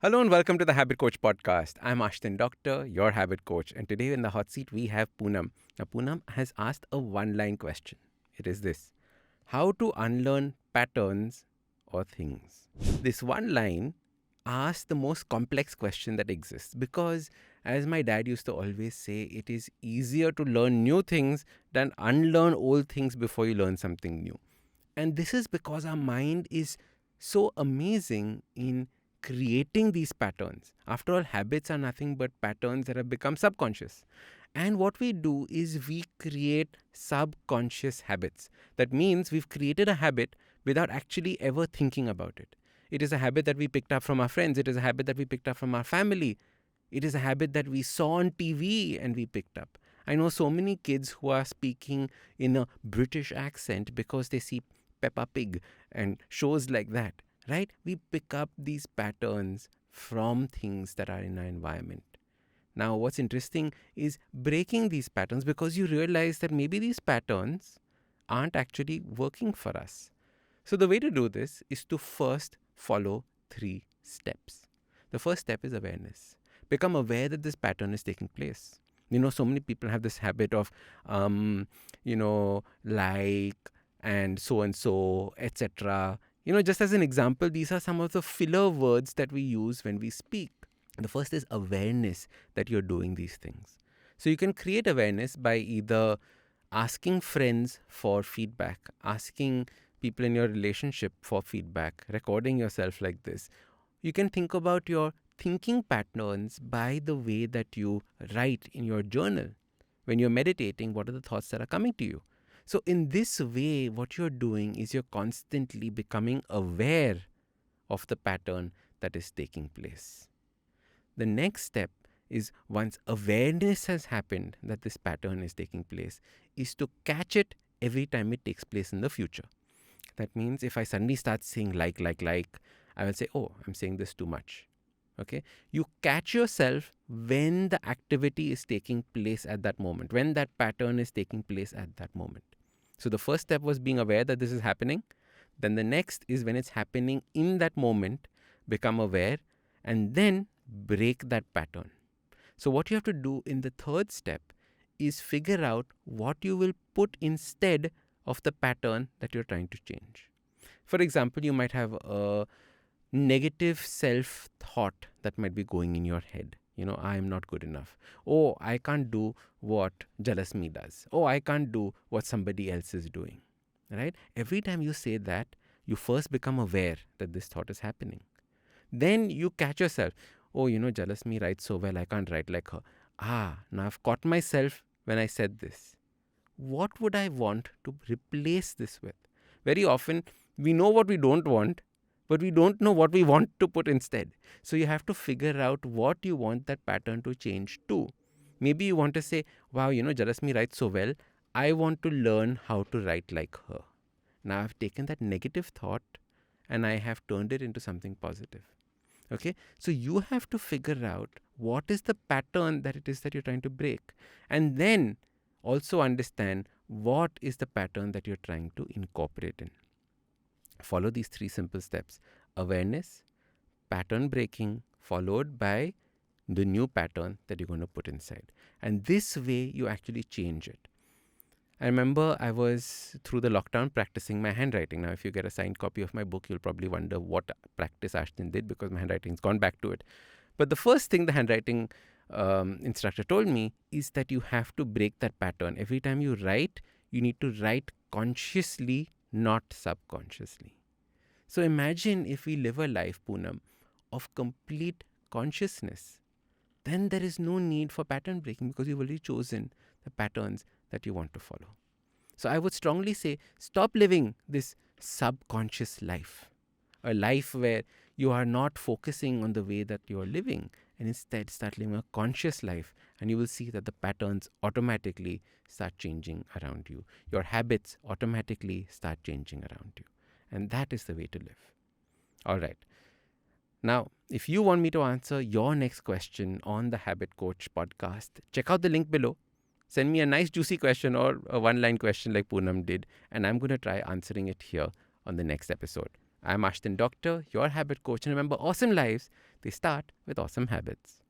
Hello and welcome to the Habit Coach podcast. I'm Ashton Doctor, your habit coach, and today in the hot seat we have Poonam. Now, Poonam has asked a one line question. It is this: how to unlearn patterns or things? This one line asks the most complex question that exists because, as my dad used to always say, it is easier to learn new things than unlearn old things before you learn something new. And this is because our mind is so amazing in creating these patterns. After all, habits are nothing but patterns that have become subconscious. And what we do is we create subconscious habits. That means we've created a habit without actually ever thinking about it. It is a habit that we picked up from our friends. It is a habit that we picked up from our family. It is a habit that we saw on TV and we picked up. I know so many kids who are speaking in a British accent because they see Peppa Pig and shows like that, right? We pick up these patterns from things that are in our environment. Now, what's interesting is breaking these patterns because you realize that maybe these patterns aren't actually working for us. So, the way to do this is to first follow 3 steps. The first step is awareness. Become aware that this pattern is taking place. So many people have this habit of, like and so, etc. Just as an example, these are some of the filler words that we use when we speak. The first is awareness that you're doing these things. So you can create awareness by either asking friends for feedback, asking people in your relationship for feedback, recording yourself like this. You can think about your thinking patterns by the way that you write in your journal. When you're meditating, what are the thoughts that are coming to you? So in this way, what you're doing is you're constantly becoming aware of the pattern that is taking place. The next step is, once awareness has happened that this pattern is taking place, is to catch it every time it takes place in the future. That means if I suddenly start saying like, I will say, oh, I'm saying this too much. Okay. You catch yourself when the activity is taking place at that moment, when that pattern is taking place at that moment. So the first step was being aware that this is happening. Then the next is, when it's happening in that moment, become aware and then break that pattern. So what you have to do in the third step is figure out what you will put instead of the pattern that you're trying to change. For example, you might have a negative self-thought that might be going in your head. I am not good enough. Oh, I can't do what jealous me does. Oh, I can't do what somebody else is doing. Right? Every time you say that, you first become aware that this thought is happening. Then you catch yourself. Oh, jealous me writes so well, I can't write like her. Now I've caught myself when I said this. What would I want to replace this with? Very often, we know what we don't want, but we don't know what we want to put instead. So you have to figure out what you want that pattern to change to. Maybe you want to say, wow, Jalasmi writes so well. I want to learn how to write like her. Now I've taken that negative thought and I have turned it into something positive. Okay, so you have to figure out what is the pattern that it is that you're trying to break. And then also understand what is the pattern that you're trying to incorporate in. Follow these 3 simple steps: awareness, pattern breaking, followed by the new pattern that you're going to put inside. And this way you actually change it. I remember I was, through the lockdown, practicing my handwriting. Now, if you get a signed copy of my book, you'll probably wonder what practice Ashton did, because my handwriting's gone back to it. But the first thing the handwriting instructor told me is that you have to break that pattern. Every time you write, you need to write consciously, not subconsciously. So imagine if we live a life, Poonam, of complete consciousness. Then there is no need for pattern breaking, because you've already chosen the patterns that you want to follow. So I would strongly say, stop living this subconscious life, a life where you are not focusing on the way that you are living, and instead start living a conscious life, and you will see that the patterns automatically start changing around you. Your habits automatically start changing around you. And that is the way to live. All right. Now, if you want me to answer your next question on the Habit Coach podcast, check out the link below. Send me a nice juicy question or a one-line question like Poonam did, and I'm going to try answering it here on the next episode. I'm Ashton Doctor, your habit coach. And remember, awesome lives, they start with awesome habits.